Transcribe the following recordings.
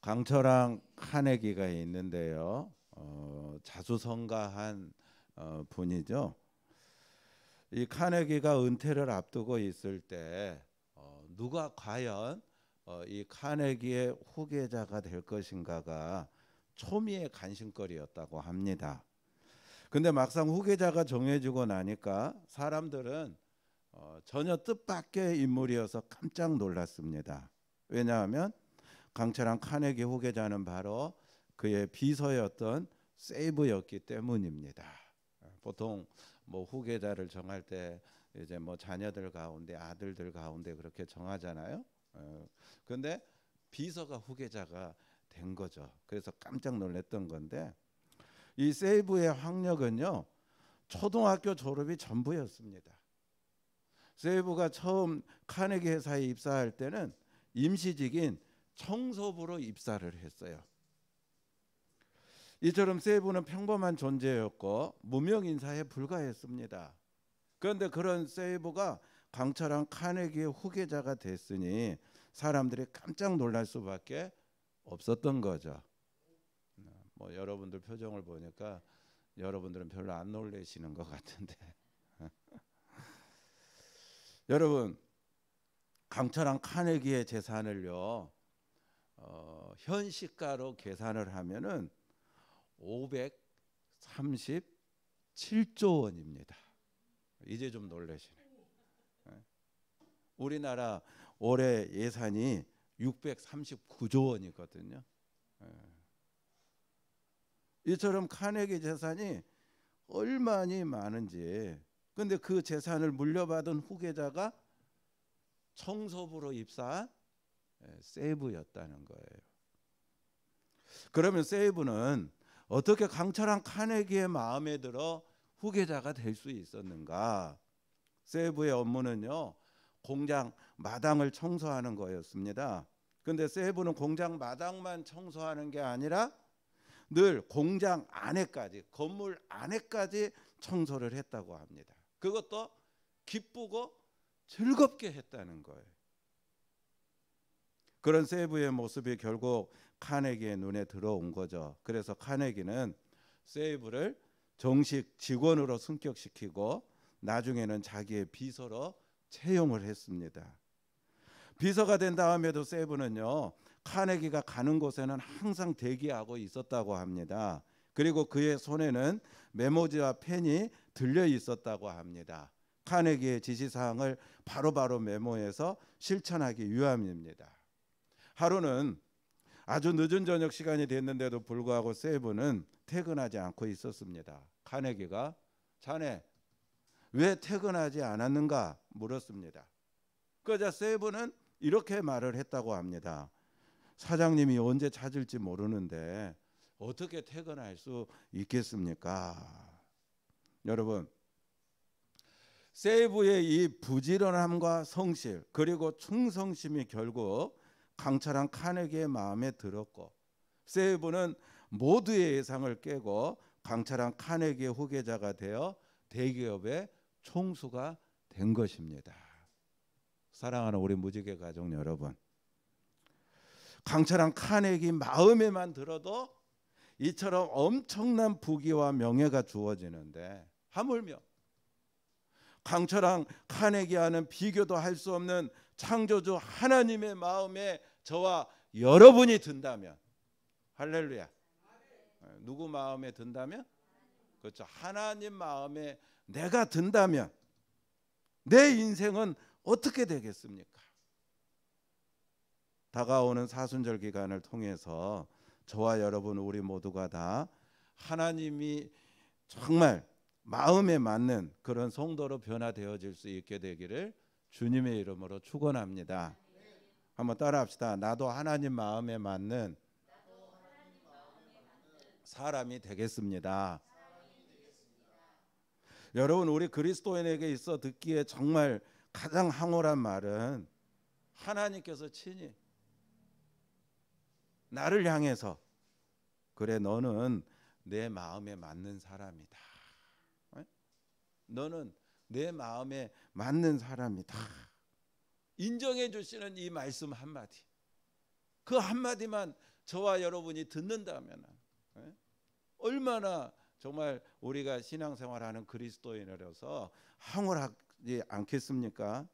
강철왕 카네기가 있는데요. 자수성가한 분이죠. 이 카네기가 은퇴를 앞두고 있을 때 누가 과연 이 카네기의 후계자가 될 것인가가 초미의 관심거리였다고 합니다. 근데 막상 후계자가 정해지고 나니까 사람들은 전혀 뜻밖의 인물이어서 깜짝 놀랐습니다. 왜냐하면 강철왕 카네기 후계자는 바로 그의 비서였던 세이브였기 때문입니다. 보통 뭐 후계자를 정할 때 이제 뭐 자녀들 가운데 아들들 가운데 그렇게 정하잖아요. 근데 비서가 후계자가 된 거죠. 그래서 깜짝 놀랐던 건데, 이 세이브의 학력은요 초등학교 졸업이 전부였습니다. 세이브가 처음 카네기 회사에 입사할 때는 임시직인 청소부로 입사를 했어요. 이처럼 세이브는 평범한 존재였고 무명 인사에 불과했습니다. 그런데 그런 세이브가 강철왕 카네기의 후계자가 됐으니 사람들이 깜짝 놀랄 수밖에 없었던 거죠. 뭐 여러분들 표정을 보니까 여러분들은 별로 안 놀라시는 것 같은데 여러분, 강철왕 카네기의 재산을요 현 시가로 계산을 하면은 537조 원입니다. 이제 좀 놀라시네. 우리나라 올해 예산이 639조 원이거든요. 이처럼 카네기 재산이 얼마나 많은지. 근데 그 재산을 물려받은 후계자가 청소부로 입사한 세이브였다는 거예요. 그러면 세이브는 어떻게 강철왕 카네기의 마음에 들어 후계자가 될 수 있었는가? 세이브의 업무는요 공장 마당을 청소하는 거였습니다. 근데 세이브는 공장 마당만 청소하는 게 아니라 늘 공장 안에까지, 건물 안에까지 청소를 했다고 합니다. 그것도 기쁘고 즐겁게 했다는 거예요. 그런 세이브의 모습이 결국 카네기의 눈에 들어온 거죠. 그래서 카네기는 세이브를 정식 직원으로 승격시키고 나중에는 자기의 비서로 채용을 했습니다. 비서가 된 다음에도 세이브는요 카네기가 가는 곳에는 항상 대기하고 있었다고 합니다. 그리고 그의 손에는 메모지와 펜이 들려 있었다고 합니다. 카네기의 지시사항을 바로바로 메모해서 실천하기 위함입니다. 하루는 아주 늦은 저녁 시간이 됐는데도 불구하고 세이브는 퇴근하지 않고 있었습니다. 카네기가 자네 왜 퇴근하지 않았는가 물었습니다. 그러자 세이브는 이렇게 말을 했다고 합니다. 사장님이 언제 찾을지 모르는데 어떻게 퇴근할 수 있겠습니까? 여러분, 세이브의 이 부지런함과 성실 그리고 충성심이 결국 강철왕 카네기의 마음에 들었고, 세이브는 모두의 예상을 깨고 강철왕 카네기의 후계자가 되어 대기업의 총수가 된 것입니다. 사랑하는 우리 무지개 가족 여러분, 강철왕 카네기 마음에만 들어도 이처럼 엄청난 부귀와 명예가 주어지는데, 하물며 강철왕 카네기와는 비교도 할 수 없는 창조주 하나님의 마음에 저와 여러분이 든다면, 할렐루야. 누구 마음에 든다면? 그렇죠. 하나님 마음에 내가 든다면 내 인생은 어떻게 되겠습니까? 다가오는 사순절 기간을 통해서 저와 여러분 우리 모두가 다 하나님이 정말 마음에 맞는 그런 성도로 변화되어질 수 있게 되기를 주님의 이름으로 축원합니다. 한번 따라합시다. 나도 하나님 마음에 맞는 사람이 되겠습니다. 여러분, 우리 그리스도인에게 있어 듣기에 정말 가장 황홀한 말은 하나님께서 친히 나를 향해서 그래 너는 내 마음에 맞는 사람이다. 너는 내 마음에 맞는 사람이다. 인정해 주시는 이 말씀 한마디, 그 한마디만 저와 여러분이 듣는다면 얼마나 정말 우리가 신앙생활하는 그리스도인으로서 황홀하지 않겠습니까?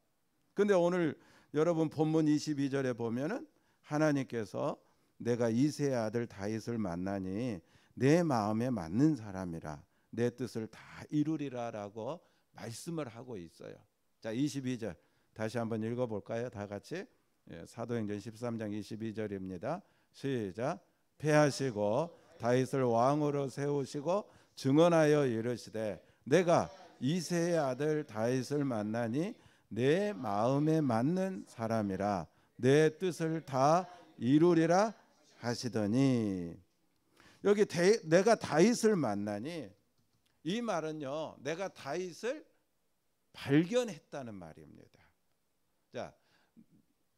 근데 오늘 여러분 본문 22절에 보면은 하나님께서 내가 이새의 아들 다윗을 만나니 내 마음에 맞는 사람이라 내 뜻을 다 이루리라라고 말씀을 하고 있어요. 자, 22절 다시 한번 읽어볼까요? 다 같이. 사도행전 13장 22절입니다. 시작. 패하시고 다윗을 왕으로 세우시고 증언하여 이르시되 내가 이새의 아들 다윗을 만나니 내 마음에 맞는 사람이라 내 뜻을 다 이루리라 하시더니, 여기 내가 다윗을 만나니, 이 말은요 내가 다윗을 발견했다는 말입니다. 자,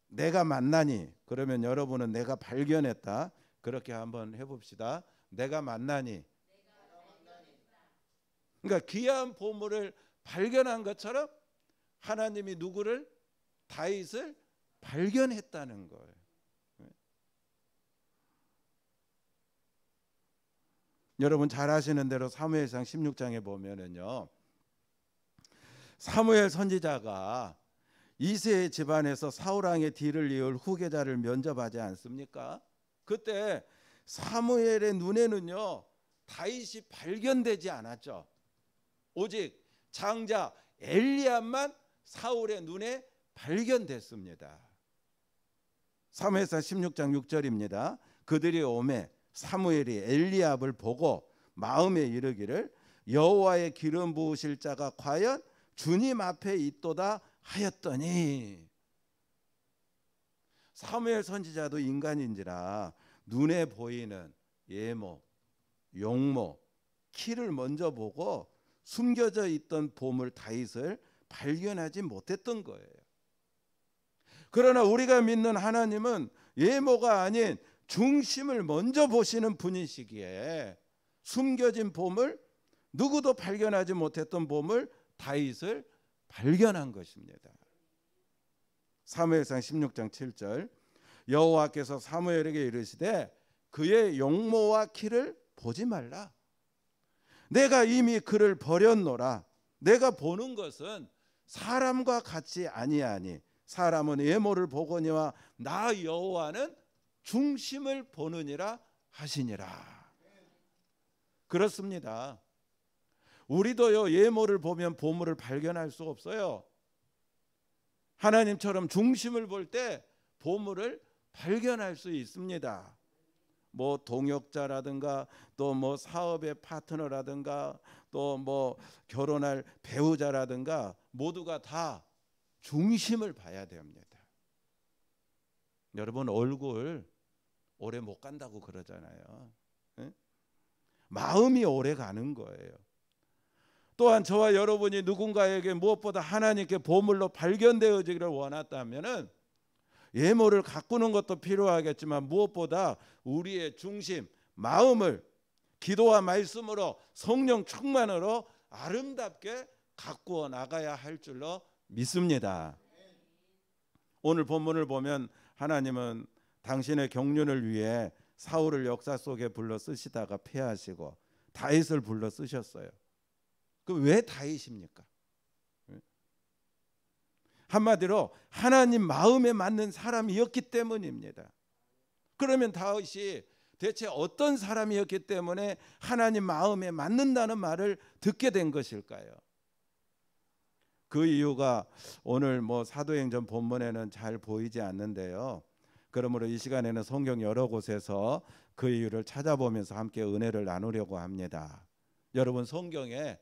내가 만나니 그러면 여러분은 내가 발견했다 그렇게 한번 해봅시다. 내가 만나니, 그러니까 귀한 보물을 발견한 것처럼 하나님이 누구를? 다윗을 발견했다는 거예요. 여러분 잘 아시는 대로 사무엘상 16장에 보면은요 사무엘 선지자가 이새의 집안에서 사울 왕의 뒤를 이을 후계자를 면접하지 않습니까? 그때 사무엘의 눈에는요 다윗이 발견되지 않았죠. 오직 장자 엘리압만 사울의 눈에 발견됐습니다. 사무엘상 16장 6절입니다. 그들이 오매 사무엘이 엘리압을 보고 마음에 이르기를 여호와의 기름 부으실 자가 과연 주님 앞에 있도다 하였더니, 사무엘 선지자도 인간인지라 눈에 보이는 예모, 용모, 키를 먼저 보고 숨겨져 있던 보물 다윗을 발견하지 못했던 거예요. 그러나 우리가 믿는 하나님은 예모가 아닌 중심을 먼저 보시는 분이시기에 숨겨진 보물, 누구도 발견하지 못했던 보물 다윗을 발견한 것입니다. 사무엘상 16장 7절 여호와께서 사무엘에게 이르시되 그의 용모와 키를 보지 말라. 내가 이미 그를 버렸노라. 내가 보는 것은 사람과 같이 아니하니 사람은 예모를 보거니와 나 여호와는 중심을 보느니라 하시니라. 그렇습니다. 우리도요 예모를 보면 보물을 발견할 수 없어요. 하나님처럼 중심을 볼 때 보물을 발견할 수 있습니다. 뭐 동역자라든가 또 뭐 사업의 파트너라든가 또 뭐 결혼할 배우자라든가 모두가 다 중심을 봐야 됩니다. 여러분 얼굴 오래 못 간다고 그러잖아요. 네? 마음이 오래 가는 거예요. 또한 저와 여러분이 누군가에게 무엇보다 하나님께 보물로 발견되어지기를 원했다면은 예모를 가꾸는 것도 필요하겠지만 무엇보다 우리의 중심, 마음을 기도와 말씀으로 성령 충만으로 아름답게 가꾸어 나가야 할 줄로 믿습니다. 오늘 본문을 보면 하나님은 당신의 경륜을 위해 사울을 역사 속에 불러 쓰시다가 패하시고 다윗을 불러 쓰셨어요. 그 왜 다윗입니까? 한마디로 하나님 마음에 맞는 사람이었기 때문입니다. 그러면 다윗이 대체 어떤 사람이었기 때문에 하나님 마음에 맞는다는 말을 듣게 된 것일까요? 그 이유가 오늘 뭐 사도행전 본문에는 잘 보이지 않는데요. 그러므로 이 시간에는 성경 여러 곳에서 그 이유를 찾아보면서 함께 은혜를 나누려고 합니다. 여러분 성경에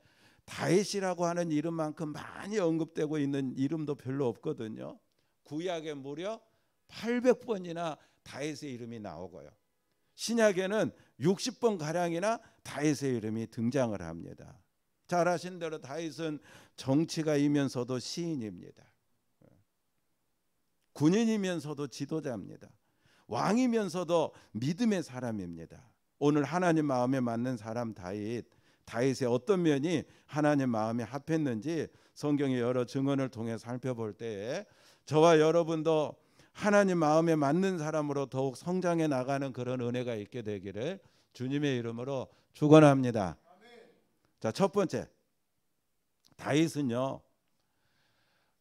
다윗이라고 하는 이름만큼 많이 언급되고 있는 이름도 별로 없거든요. 구약에 무려 800번이나 다윗의 이름이 나오고요. 신약에는 60번 가량이나 다윗의 이름이 등장을 합니다. 잘 아신 대로 다윗은 정치가이면서도 시인입니다. 군인이면서도 지도자입니다. 왕이면서도 믿음의 사람입니다. 오늘 하나님 마음에 맞는 사람 다윗의 어떤 면이 하나님 마음에 합했는지 성경의 여러 증언을 통해 살펴볼 때에 저와 여러분도 하나님 마음에 맞는 사람으로 더욱 성장해 나가는 그런 은혜가 있게 되기를 주님의 이름으로 축원합니다. 자, 첫 번째, 다윗은요,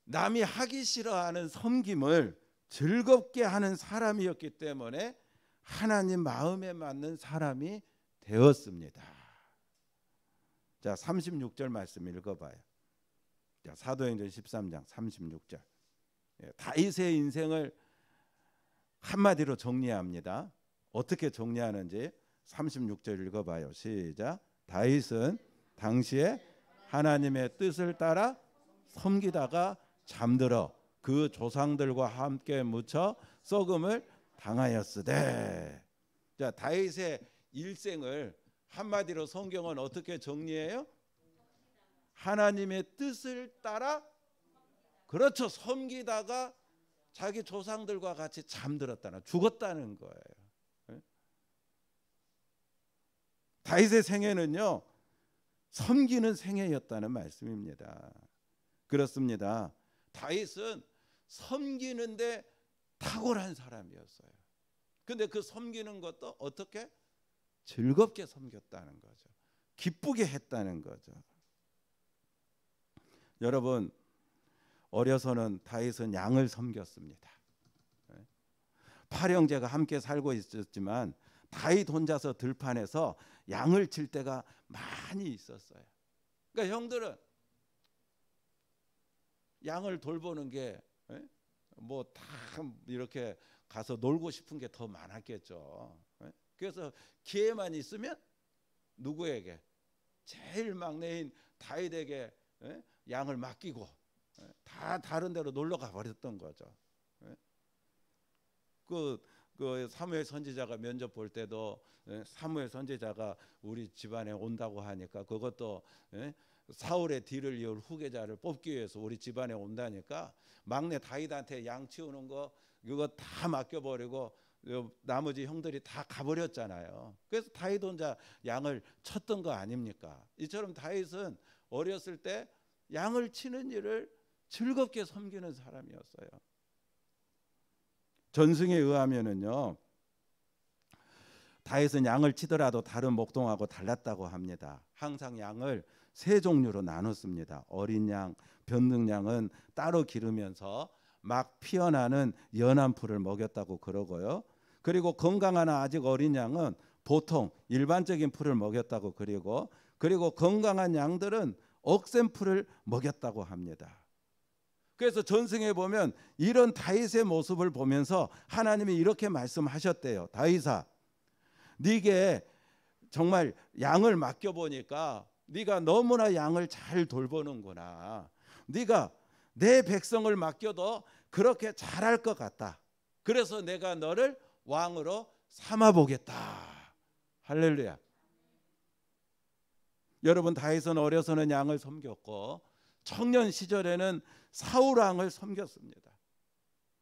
남이 하기 싫어하는 섬김을 즐겁게 하는 사람이었기 때문에 하나님 마음에 맞는 사람이 되었습니다. 자, 36절 말씀 읽어봐요. 자, 사도행전 13장 36절. 다윗의 인생을 한마디로 정리합니다. 어떻게 정리하는지 36절 읽어봐요. 시작. 다윗은 당시에 하나님의 뜻을 따라 섬기다가 잠들어 그 조상들과 함께 묻혀 썩음을 당하였으되. 자, 다윗의 일생을 한마디로 성경은 어떻게 정리해요? 하나님의 뜻을 따라, 그렇죠, 섬기다가 자기 조상들과 같이 잠들었다는, 죽었다는 거예요. 다윗의 생애는요, 섬기는 생애였다는 말씀입니다. 그렇습니다. 다윗은 섬기는데 탁월한 사람이었어요. 근데 그 섬기는 것도 어떻게? 즐겁게 섬겼다는 거죠. 기쁘게 했다는 거죠. 여러분, 어려서는 다윗은 양을 섬겼습니다. 8형제가 함께 살고 있었지만 다윗 혼자서 들판에서 양을 칠 때가 많이 있었어요. 그러니까 형들은 양을 돌보는 게 뭐 다 이렇게 가서 놀고 싶은 게 더 많았겠죠. 그래서 기회만 있으면 누구에게? 제일 막내인 다윗에게 양을 맡기고 다 다른 데로 놀러 가 버렸던 거죠. 그 사무엘 선지자가 면접 볼 때도 사무엘 선지자가 우리 집안에 온다고 하니까 그것도 사울의 뒤를 이을 후계자를 뽑기 위해서 우리 집안에 온다니까 막내 다윗한테 양 치우는 거 그거 다 맡겨버리고 나머지 형들이 다 가버렸잖아요. 그래서 다윗 혼자 양을 쳤던 거 아닙니까? 이처럼 다윗은 어렸을 때 양을 치는 일을 즐겁게 섬기는 사람이었어요. 전승에 의하면은요, 다윗은 양을 치더라도 다른 목동하고 달랐다고 합니다. 항상 양을 세 종류로 나눴습니다. 어린 양, 변능 양은 따로 기르면서 막 피어나는 연한 풀을 먹였다고 그러고요. 그리고 건강한 아직 어린 양은 보통 일반적인 풀을 먹였다고 그리고 건강한 양들은 억센 풀을 먹였다고 합니다. 그래서 전승에 보면 이런 다윗의 모습을 보면서 하나님이 이렇게 말씀하셨대요. 다윗아, 네게 정말 양을 맡겨보니까 네가 너무나 양을 잘 돌보는구나. 네가 내 백성을 맡겨도 그렇게 잘할 것 같다. 그래서 내가 너를 왕으로 삼아보겠다. 할렐루야. 여러분, 다윗은 어려서는 양을 섬겼고 청년 시절에는 사울왕을 섬겼습니다.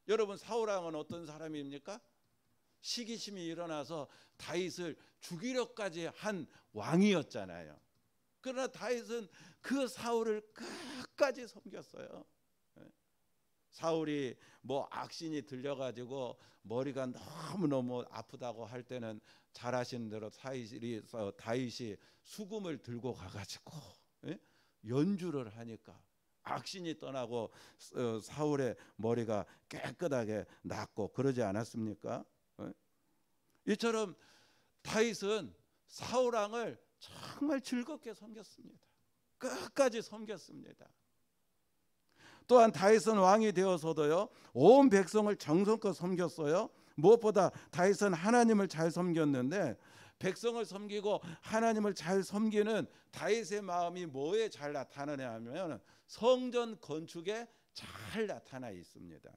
여러분, 사울왕은 어떤 사람입니까? 시기심이 일어나서 다윗을 죽이려까지 한 왕이었잖아요. 그러나 다윗은 그 사울을 끝까지 섬겼어요. 사울이 뭐 악신이 들려가지고 머리가 너무너무 아프다고 할 때는 잘하신 대로 다윗이 수금을 들고 가가지고 연주를 하니까 악신이 떠나고 사울의 머리가 깨끗하게 낫고 그러지 않았습니까? 이처럼 다윗은 사울왕을 정말 즐겁게 섬겼습니다. 끝까지 섬겼습니다. 또한 다윗은 왕이 되어서도요, 온 백성을 정성껏 섬겼어요. 무엇보다 다윗은 하나님을 잘 섬겼는데, 백성을 섬기고 하나님을 잘 섬기는 다윗의 마음이 뭐에 잘 나타나냐 하면 성전 건축에 잘 나타나 있습니다.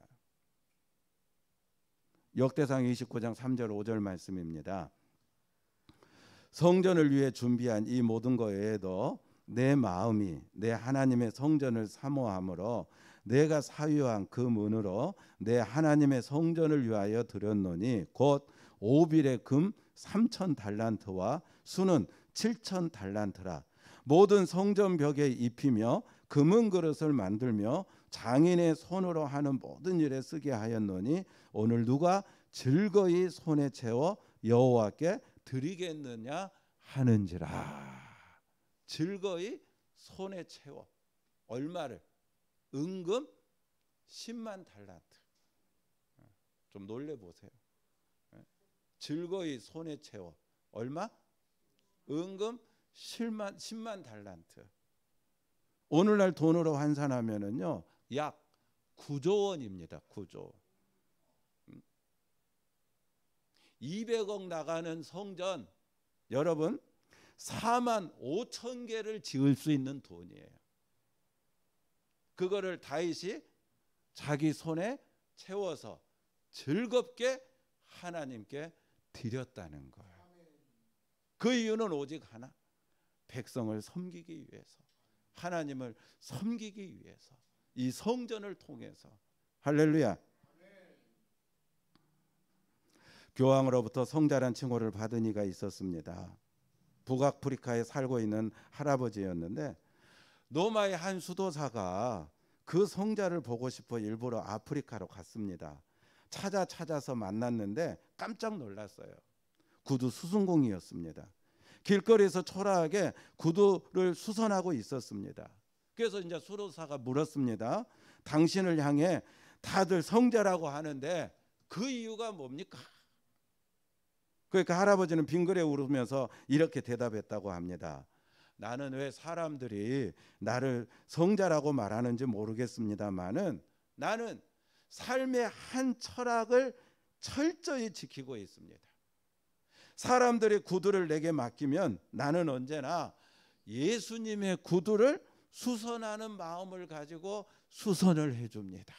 역대상 29장 3절 5절 말씀입니다. 성전을 위해 준비한 이 모든 것 외에도 내 마음이 내 하나님의 성전을 사모함으로 내가 사유한 그 문으로 내 하나님의 성전을 위하여 드렸노니 곧 오빌의 금 3,000 달란트와 수는 7,000 달란트라. 모든 성전 벽에 입히며 금은 그릇을 만들며 장인의 손으로 하는 모든 일에 쓰게 하였노니 오늘 누가 즐거이 손에 채워 여호와께 드리겠느냐 하는지라. 즐거이 손에 채워. 얼마를? 은금 10만 달란트. 좀 놀래보세요. 즐거이 손에 채워. 얼마? 은금 10만 달란트. 오늘날 돈으로 환산하면은요 약 9조 원입니다. 9조. 200억 나가는 성전, 여러분 4만 5천 개를 지을 수 있는 돈이에요. 그거를 다윗이 자기 손에 채워서 즐겁게 하나님께 드렸다는 거예요. 그 이유는 오직 하나, 백성을 섬기기 위해서, 하나님을 섬기기 위해서, 이 성전을 통해서. 할렐루야. 교황으로부터 성자란 칭호를 받은 이가 있었습니다. 북아프리카에 살고 있는 할아버지였는데 로마의 한 수도사가 그 성자를 보고 싶어 일부러 아프리카로 갔습니다. 찾아서 만났는데 깜짝 놀랐어요. 구두 수선공이었습니다. 길거리에서 초라하게 구두를 수선하고 있었습니다. 그래서 이제 수도사가 물었습니다. 당신을 향해 다들 성자라고 하는데 그 이유가 뭡니까? 그러니까 할아버지는 빙그레 웃으면서 이렇게 대답했다고 합니다. 나는 왜 사람들이 나를 성자라고 말하는지 모르겠습니다만은 나는 삶의 한 철학을 철저히 지키고 있습니다. 사람들이 구두를 내게 맡기면 나는 언제나 예수님의 구두를 수선하는 마음을 가지고 수선을 해줍니다.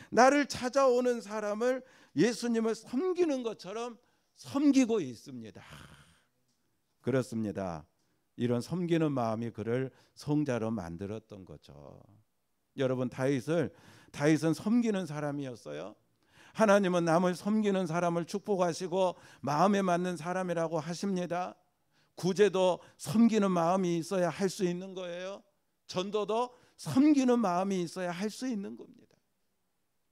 나를 찾아오는 사람을 예수님을 섬기는 것처럼 섬기고 있습니다. 그렇습니다. 이런 섬기는 마음이 그를 성자로 만들었던 거죠. 여러분, 다윗은 섬기는 사람이었어요. 하나님은 남을 섬기는 사람을 축복하시고 마음에 맞는 사람이라고 하십니다. 구제도 섬기는 마음이 있어야 할 수 있는 거예요. 전도도 섬기는 마음이 있어야 할 수 있는 겁니다.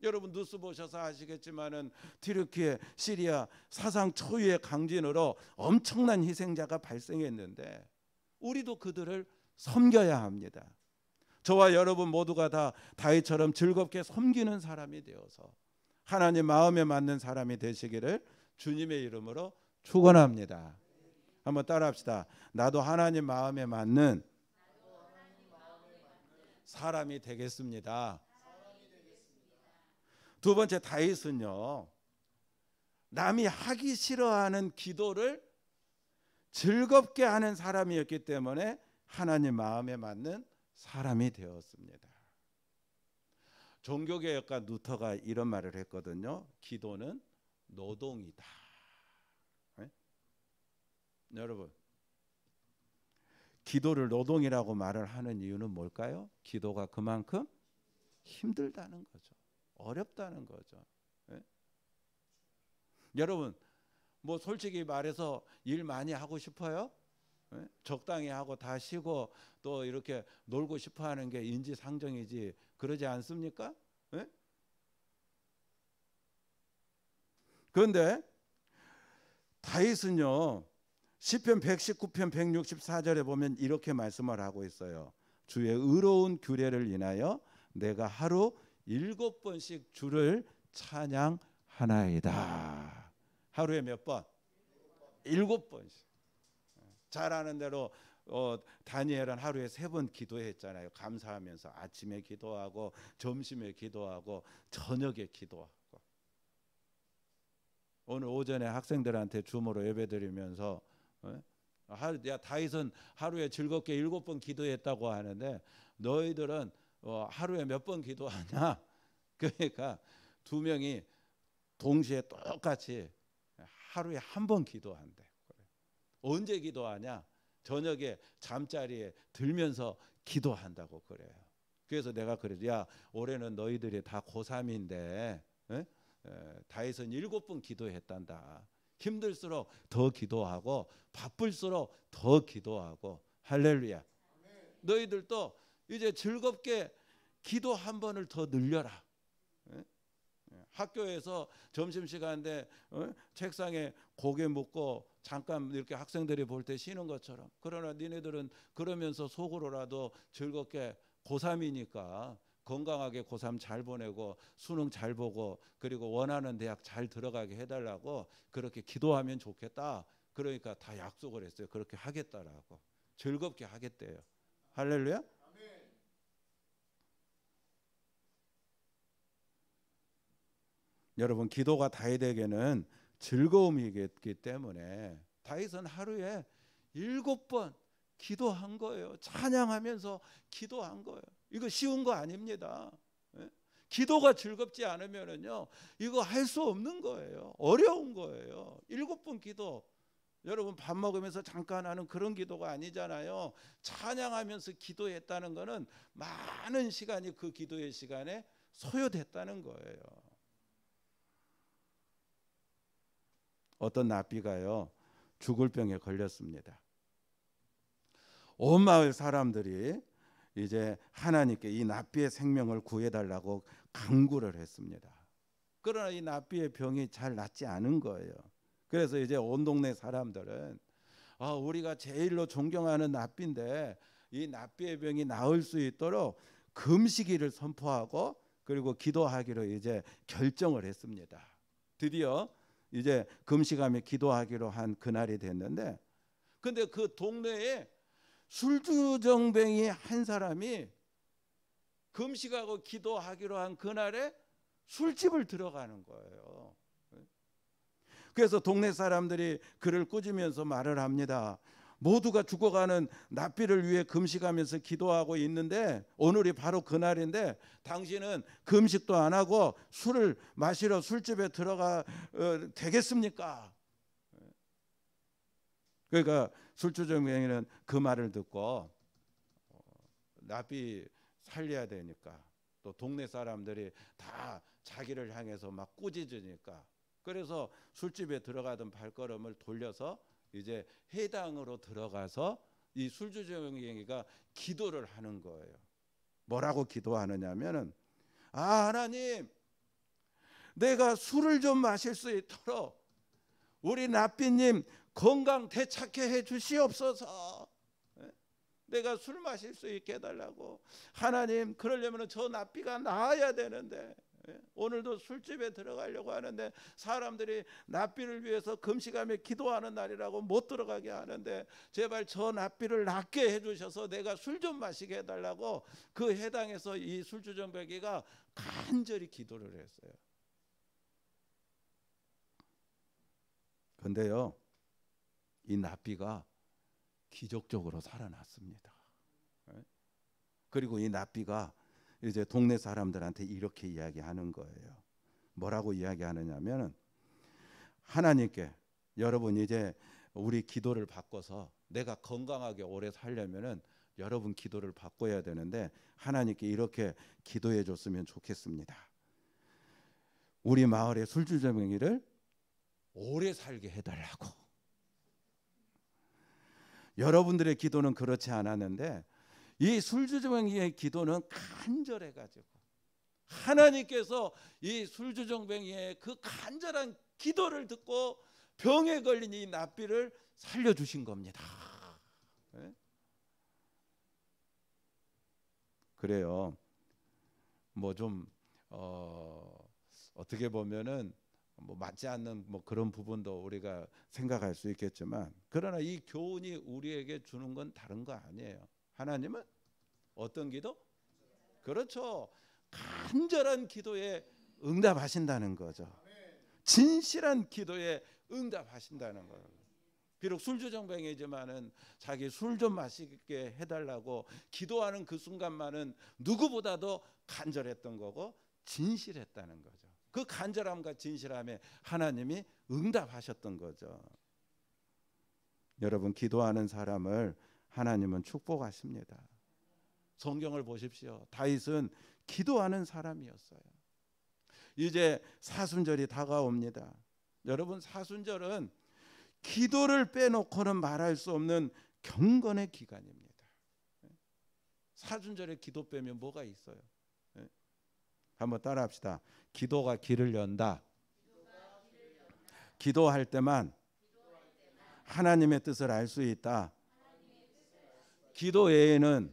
여러분 뉴스 보셔서 아시겠지만은 튀르키예, 시리아 사상 초유의 강진으로 엄청난 희생자가 발생했는데 우리도 그들을 섬겨야 합니다. 저와 여러분 모두가 다 다윗처럼 즐겁게 섬기는 사람이 되어서 하나님 마음에 맞는 사람이 되시기를 주님의 이름으로 축원합니다. 한번 따라합시다. 나도 하나님 마음에 맞는 사람이 되겠습니다. 두 번째, 다윗은요 남이 하기 싫어하는 기도를 즐겁게 하는 사람이었기 때문에 하나님 마음에 맞는 사람이 되었습니다. 종교개혁가 루터가 이런 말을 했거든요. 기도는 노동이다. 네? 여러분, 기도를 노동이라고 말을 하는 이유는 뭘까요? 기도가 그만큼 힘들다는 거죠. 어렵다는 거죠. 네? 여러분, 뭐 솔직히 말해서 일 많이 하고 싶어요? 네? 적당히 하고 다 쉬고 또 이렇게 놀고 싶어 하는 게 인지상정이지 그러지 않습니까? 네? 그런데 다윗은요 시편 119편 164절에 보면 이렇게 말씀을 하고 있어요. 주의 의로운 규례를 인하여 내가 하루 7번씩 주를 찬양하나이다. 하루에 몇 번? 7번씩. 잘 아는 대로 다니엘은 하루에 3번 기도했잖아요. 감사하면서 아침에 기도하고 점심에 기도하고 저녁에 기도하고. 오늘 오전에 학생들한테 줌으로 예배드리면서 야, 다윗은 하루에 즐겁게 7번 기도했다고 하는데 너희들은 하루에 몇 번 기도하냐? 그러니까 두 명이 동시에 똑같이 하루에 1번 기도한대. 언제 기도하냐? 저녁에 잠자리에 들면서 기도한다고 그래요. 그래서 내가 그래도 야, 올해는 너희들이 다 고3인데 다윗은 7번 기도했단다. 힘들수록 더 기도하고 바쁠수록 더 기도하고. 할렐루야. 너희들도 이제 즐겁게 기도 한 번을 더 늘려라. 학교에서 점심시간인데 책상에 고개 묻고 잠깐 이렇게 학생들이 볼 때 쉬는 것처럼, 그러나 니네들은 그러면서 속으로라도 즐겁게 고3이니까 건강하게 고3 잘 보내고 수능 잘 보고 그리고 원하는 대학 잘 들어가게 해달라고 그렇게 기도하면 좋겠다. 그러니까 다 약속을 했어요. 그렇게 하겠다라고. 즐겁게 하겠대요. 할렐루야. 여러분, 기도가 다윗에게는 즐거움이기 때문에 다윗은 하루에 7번 기도한 거예요. 찬양하면서 기도한 거예요. 이거 쉬운 거 아닙니다. 기도가 즐겁지 않으면요, 이거 할 수 없는 거예요. 어려운 거예요. 7번 기도. 여러분, 밥 먹으면서 잠깐 하는 그런 기도가 아니잖아요. 찬양하면서 기도했다는 거는 많은 시간이 그 기도의 시간에 소요됐다는 거예요. 어떤 납비가요, 죽을 병에 걸렸습니다. 온 마을 사람들이 이제 하나님께 이 납비의 생명을 구해달라고 간구를 했습니다. 그러나 이 납비의 병이 잘 낫지 않은 거예요. 그래서 이제 온 동네 사람들은 우리가 제일로 존경하는 납비인데 이 납비의 병이 나을 수 있도록 금식일을 선포하고 그리고 기도하기로 이제 결정을 했습니다. 드디어 이제 금식하며 기도하기로 한 그날이 됐는데, 근데 그 동네에 술주정뱅이 한 사람이 금식하고 기도하기로 한 그날에 술집을 들어가는 거예요. 그래서 동네 사람들이 그를 꾸짖으면서 말을 합니다. 모두가 죽어가는 납비를 위해 금식하면서 기도하고 있는데 오늘이 바로 그날인데 당신은 금식도 안 하고 술을 마시러 술집에 들어가 되겠습니까? 그러니까 술주정뱅이는 그 말을 듣고 납비 살려야 되니까, 또 동네 사람들이 다 자기를 향해서 막 꾸짖으니까, 그래서 술집에 들어가던 발걸음을 돌려서 이제 회당으로 들어가서 이 술주정뱅이가 기도를 하는 거예요. 뭐라고 기도하느냐면은, 하나님, 내가 술을 좀 마실 수 있도록 우리 납비님 건강 되찾게 해 주시옵소서. 내가 술 마실 수 있게 해달라고. 하나님, 그러려면 저 납비가 나아야 되는데 오늘도 술집에 들어가려고 하는데 사람들이 납비를 위해서 금식하며 기도하는 날이라고 못 들어가게 하는데 제발 저 납비를 낫게 해주셔서 내가 술 좀 마시게 해달라고 그 회당에서 이 술주정뱅이가 간절히 기도를 했어요. 근데요, 이 납비가 기적적으로 살아났습니다. 그리고 이 납비가 이제 동네 사람들한테 이렇게 이야기하는 거예요. 뭐라고 이야기하느냐면, 하나님께, 여러분 이제 우리 기도를 바꿔서 내가 건강하게 오래 살려면은 여러분 기도를 바꿔야 되는데 하나님께 이렇게 기도해 줬으면 좋겠습니다. 우리 마을의 술주정뱅이를 오래 살게 해달라고. 여러분들의 기도는 그렇지 않았는데 이 술주정뱅이의 기도는 간절해가지고 하나님께서 이 술주정뱅이의 그 간절한 기도를 듣고 병에 걸린 이 납비를 살려주신 겁니다. 그래요. 뭐 좀 어떻게 보면은 뭐 맞지 않는 뭐 그런 부분도 우리가 생각할 수 있겠지만, 그러나 이 교훈이 우리에게 주는 건 다른 거 아니에요. 하나님은 어떤 기도? 그렇죠. 간절한 기도에 응답하신다는 거죠. 진실한 기도에 응답하신다는 거예요. 비록 술주정뱅이지만은 자기 술 좀 마시게 해달라고 기도하는 그 순간만은 누구보다도 간절했던 거고 진실했다는 거죠. 그 간절함과 진실함에 하나님이 응답하셨던 거죠. 여러분, 기도하는 사람을 하나님은 축복하십니다. 성경을 보십시오. 다윗은 기도하는 사람이었어요. 이제 사순절이 다가옵니다. 여러분, 사순절은 기도를 빼놓고는 말할 수 없는 경건의 기간입니다. 사순절에 기도 빼면 뭐가 있어요? 한번 따라합시다. 기도가 길을 연다. 기도할 때만 하나님의 뜻을 알 수 있다. 기도 외에는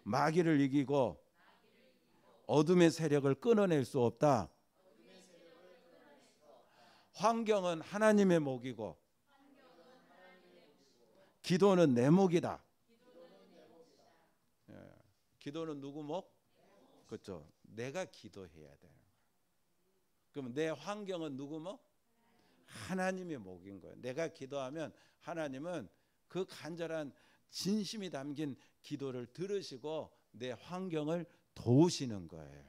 마귀를 이기고 어둠의 세력을 끊어낼 수 없다. 환경은 하나님의 목이고 기도는 내 목이다. 기도는 누구 목? 그렇죠. 내가 기도해야 돼. 그럼 내 환경은 누구 목? 하나님의 목인 거예요. 내가 기도하면 하나님은 그 간절한 진심이 담긴 기도를 들으시고 내 환경을 도우시는 거예요.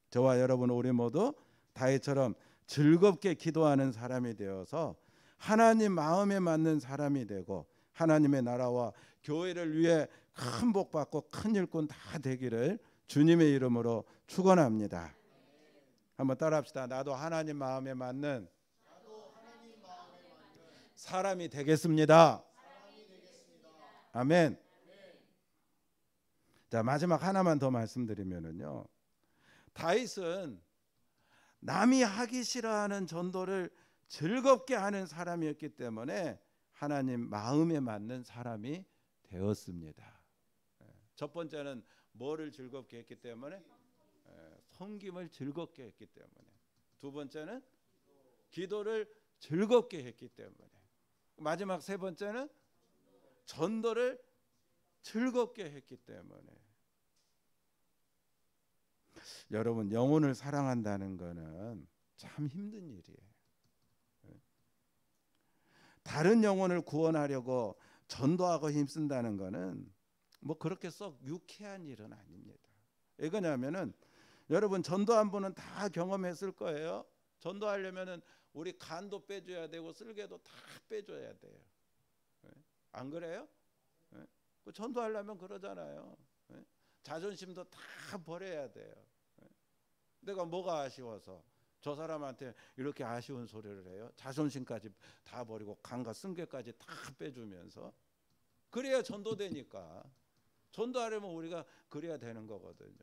저와 여러분 우리 모두 다윗처럼 즐겁게 기도하는 사람이 되어서 하나님 마음에 맞는 사람이 되고 하나님의 나라와 교회를 위해 큰 복 받고 큰 일꾼 다 되기를 주님의 이름으로 축원합니다. 한번 따라합시다. 나도 하나님 마음에 맞는 사람이 되겠습니다. 아멘. 자, 마지막 하나만 더 말씀드리면은요. 다윗은 남이 하기 싫어하는 전도를 즐겁게 하는 사람이었기 때문에 하나님 마음에 맞는 사람이 되었습니다. 첫 번째는 뭐를 즐겁게 했기 때문에? 섬김을 즐겁게 했기 때문에. 두 번째는 기도를 즐겁게 했기 때문에. 마지막 세 번째는 전도를 즐겁게 했기 때문에. 여러분, 영혼을 사랑한다는 것은 참 힘든 일이에요. 다른 영혼을 구원하려고 전도하고 힘쓴다는 것은 뭐 그렇게 썩 유쾌한 일은 아닙니다. 왜 그러냐면은 여러분 전도한 분은 다 경험했을 거예요. 전도하려면은 우리 간도 빼줘야 되고 쓸개도 다 빼줘야 돼요. 안 그래요? 전도하려면 그러잖아요. 자존심도 다 버려야 돼요. 내가 뭐가 아쉬워서 저 사람한테 이렇게 아쉬운 소리를 해요? 자존심까지 다 버리고 간과 쓴개까지 다 빼주면서 그래야 전도되니까. 전도하려면 우리가 그래야 되는 거거든요.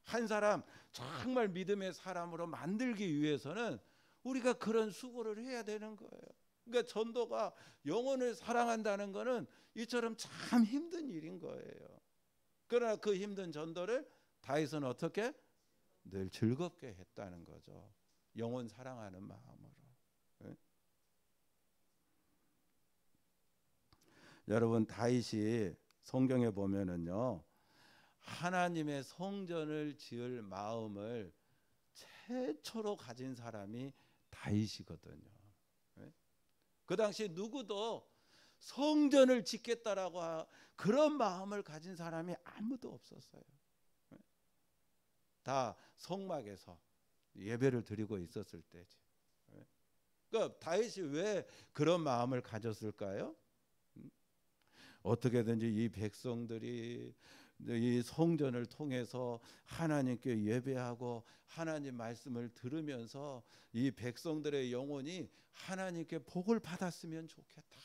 한 사람 정말 믿음의 사람으로 만들기 위해서는 우리가 그런 수고를 해야 되는 거예요. 그러니까 전도가 영혼을 사랑한다는 것은 이처럼 참 힘든 일인 거예요. 그러나 그 힘든 전도를 다윗은 어떻게? 늘 즐겁게 했다는 거죠. 영혼 사랑하는 마음으로. 네? 여러분 다윗이 성경에 보면은요. 하나님의 성전을 지을 마음을 최초로 가진 사람이 다윗이거든요. 네? 그 당시 누구도 성전을 짓겠다라고 그런 마음을 가진 사람이 아무도 없었어요. 네? 다 성막에서 예배를 드리고 있었을 때지. 네? 그러니까 다윗이 왜 그런 마음을 가졌을까요? 어떻게든지 이 백성들이 이 성전을 통해서 하나님께 예배하고 하나님 말씀을 들으면서 이 백성들의 영혼이 하나님께 복을 받았으면 좋겠다.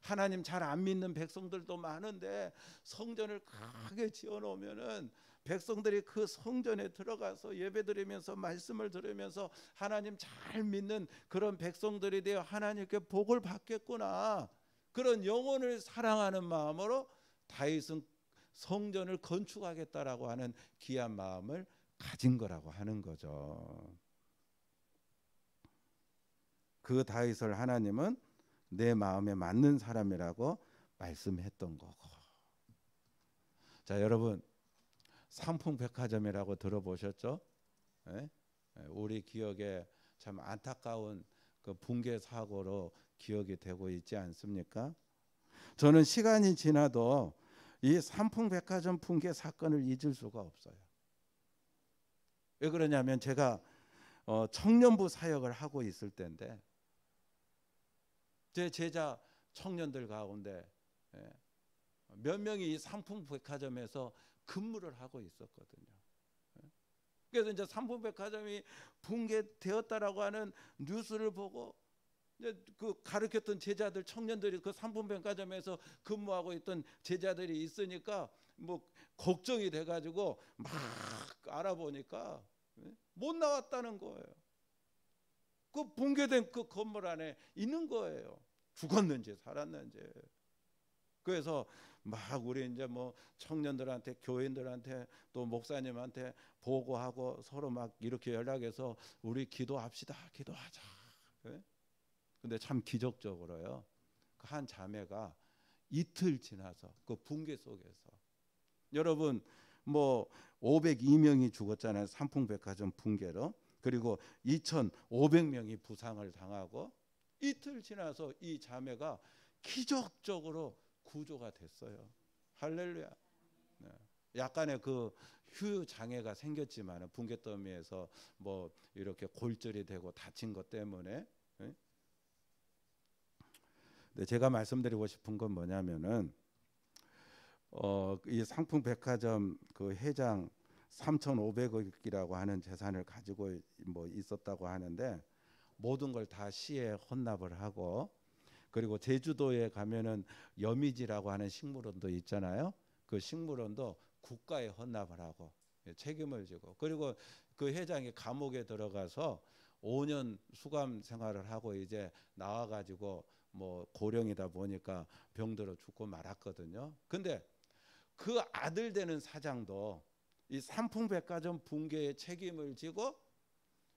하나님 잘 안 믿는 백성들도 많은데 성전을 크게 지어놓으면은 백성들이 그 성전에 들어가서 예배드리면서 말씀을 들으면서 하나님 잘 믿는 그런 백성들이 되어 하나님께 복을 받겠구나. 그런 영혼을 사랑하는 마음으로 다윗은 성전을 건축하겠다라고 하는 귀한 마음을 가진 거라고 하는 거죠. 그 다윗을 하나님은 내 마음에 맞는 사람이라고 말씀했던 거고. 자, 여러분 삼풍백화점이라고 들어보셨죠? 네? 우리 기억에 참 안타까운 그 붕괴 사고로 기억이 되고 있지 않습니까? 저는 시간이 지나도 이 삼풍백화점 붕괴 사건을 잊을 수가 없어요. 왜 그러냐면 제가 청년부 사역을 하고 있을 때인데 제 제자 청년들 가운데 몇 명이 이 삼풍백화점에서 근무를 하고 있었거든요. 그래서 이제 삼풍백화점이 붕괴되었다라고 하는 뉴스를 보고 이제 그 가르쳤던 제자들 청년들이 그 삼풍백화점에서 근무하고 있던 제자들이 있으니까 뭐 걱정이 돼가지고 막 알아보니까 못 나왔다는 거예요. 그 붕괴된 그 건물 안에 있는 거예요. 죽었는지 살았는지. 그래서 막 우리 이제 뭐 청년들한테, 교인들한테, 또 목사님한테 보고하고 서로 막 이렇게 연락해서 우리 기도합시다, 기도하자. 근데 참 기적적으로요, 그 한 자매가 이틀 지나서 그 붕괴 속에서, 여러분 뭐 502명이 죽었잖아요, 삼풍백화점 붕괴로. 그리고 2,500명이 부상을 당하고 이틀 지나서 이 자매가 기적적으로 구조가 됐어요. 할렐루야. 네. 약간의 그 휴 장애가 생겼지만 붕괴더미에서 뭐 이렇게 골절이 되고 다친 것 때문에. 네? 근데 제가 말씀드리고 싶은 건 뭐냐면은 이 상풍백화점 그 회장 3,500억이라고 하는 재산을 가지고 뭐 있었다고 하는데, 모든 걸 다 시에 헌납을 하고, 그리고 제주도에 가면은 여미지라고 하는 식물원도 있잖아요. 그 식물원도 국가에 헌납을 하고 책임을 지고, 그리고 그 회장이 감옥에 들어가서 5년 수감 생활을 하고 이제 나와가지고 뭐 고령이다 보니까 병들어 죽고 말았거든요. 근데 그 아들 되는 사장도 이 삼풍백화점 붕괴의 책임을 지고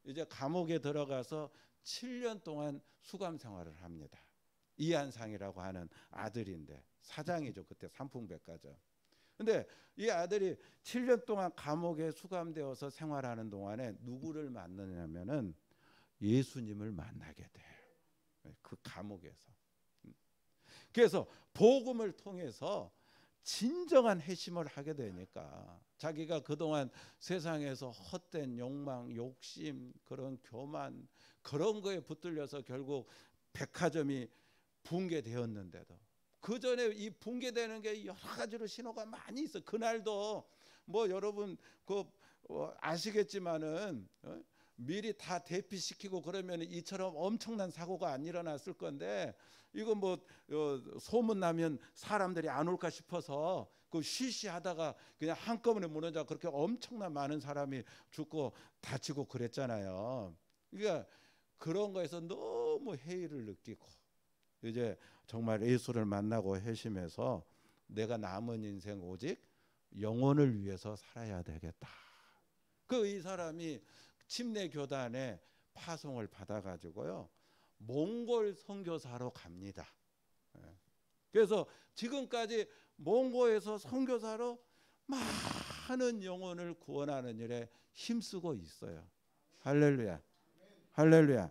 이제 감옥에 들어가서 7년 동안 수감 생활을 합니다. 이한상이라고 하는 아들인데 사장이죠, 그때 삼풍백화점. 근데 이 아들이 7년 동안 감옥에 수감되어서 생활하는 동안에 누구를 만나냐면은 예수님을 만나게 돼요, 그 감옥에서. 그래서 복음을 통해서 진정한 회심을 하게 되니까, 자기가 그동안 세상에서 헛된 욕망, 욕심, 그런 교만, 그런 거에 붙들려서 결국 백화점이 붕괴되었는데도, 그 전에 이 붕괴되는 게 여러 가지로 신호가 많이 있어. 그날도 뭐 여러분 그 아시겠지만은 미리 다 대피시키고 그러면 이처럼 엄청난 사고가 안 일어났을 건데, 이거 뭐 소문 나면 사람들이 안 올까 싶어서 그 쉬쉬하다가 그냥 한꺼번에 무너져 그렇게 엄청난 많은 사람이 죽고 다치고 그랬잖아요. 그러니까 그런 거에서 너무 해이를 느끼고 이제 정말 예수를 만나고 회심해서 내가 남은 인생 오직 영혼을 위해서 살아야 되겠다. 그 이 사람이 침례 교단에 파송을 받아가지고요, 몽골 선교사로 갑니다. 그래서 지금까지 몽골에서 선교사로 많은 영혼을 구원하는 일에 힘쓰고 있어요. 할렐루야, 할렐루야.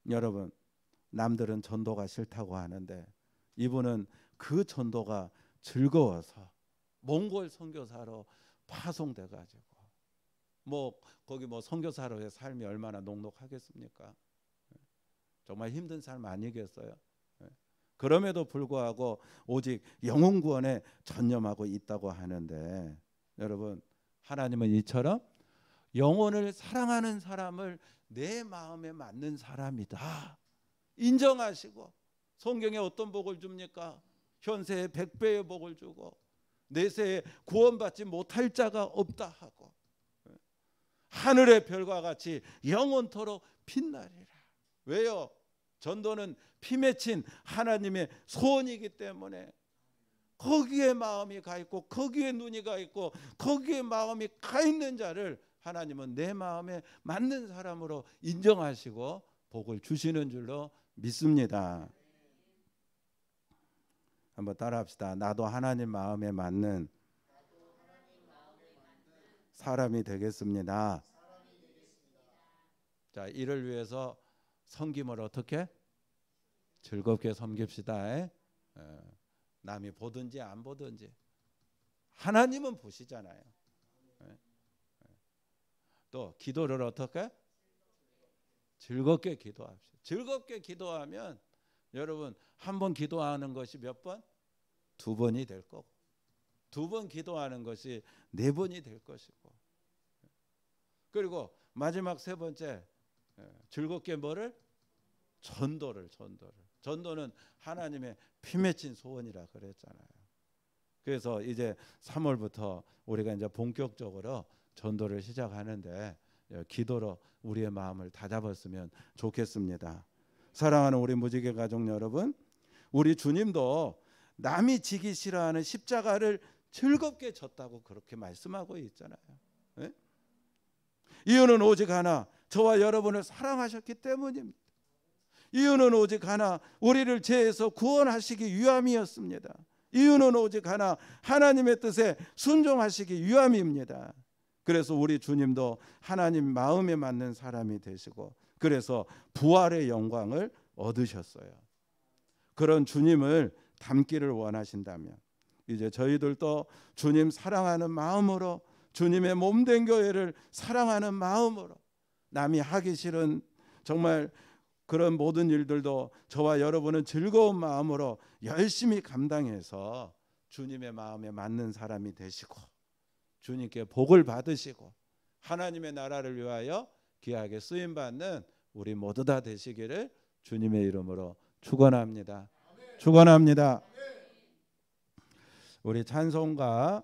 여러분, 남들은 전도가 싫다고 하는데 이분은 그 전도가 즐거워서 몽골 선교사로 파송돼 가지고 뭐 거기 뭐 선교사로의 삶이 얼마나 녹록하겠습니까? 정말 힘든 삶 아니겠어요? 그럼에도 불구하고 오직 영혼 구원에 전념하고 있다고 하는데, 여러분, 하나님은 이처럼 영혼을 사랑하는 사람을 내 마음에 맞는 사람이다 인정하시고, 성경에 어떤 복을 줍니까? 현세에 100배의 복을 주고 내세에 구원받지 못할 자가 없다 하고, 하늘의 별과 같이 영원토록 빛나리라. 왜요? 전도는 피 맺힌 하나님의 소원이기 때문에 거기에 마음이 가 있고 거기에 눈이 가 있고 거기에 마음이 가 있는 자를 하나님은 내 마음에 맞는 사람으로 인정하시고 복을 주시는 줄로 믿습니다. 한번 따라합시다. 나도 하나님 마음에 맞는 사람이 되겠습니다. 자, 이를 위해서 섬김을 어떻게 즐겁게 섬깁시다. 남이 보든지 안 보든지 하나님은 보시잖아요. 또 기도를 어떻게 즐겁게 기도합시다. 즐겁게 기도하면 여러분 한 번 기도하는 것이 몇 번? 2번이 될 거고, 2번 기도하는 것이 4번이 될 것이고, 그리고 마지막 3번째, 즐겁게 뭐를? 전도를. 전도는 하나님의 피 맺힌 소원이라 그랬잖아요. 그래서 이제 3월부터 우리가 이제 본격적으로 전도를 시작하는데 기도로 우리의 마음을 다잡았으면 좋겠습니다. 사랑하는 우리 무지개 가족 여러분, 우리 주님도 남이 지기 싫어하는 십자가를 즐겁게 졌다고 그렇게 말씀하고 있잖아요. 네? 이유는 오직 하나, 저와 여러분을 사랑하셨기 때문입니다. 이유는 오직 하나, 우리를 죄에서 구원하시기 위함이었습니다. 이유는 오직 하나, 하나님의 뜻에 순종하시기 위함입니다. 그래서 우리 주님도 하나님 마음에 맞는 사람이 되시고, 그래서 부활의 영광을 얻으셨어요. 그런 주님을 닮기를 원하신다면 이제 저희들도 주님 사랑하는 마음으로, 주님의 몸된 교회를 사랑하는 마음으로, 남이 하기 싫은 정말 그런 모든 일들도 저와 여러분은 즐거운 마음으로 열심히 감당해서 주님의 마음에 맞는 사람이 되시고, 주님께 복을 받으시고 하나님의 나라를 위하여 귀하게 쓰임받는 우리 모두 다 되시기를 주님의 이름으로 축원합니다. 축원합니다. 우리 찬송가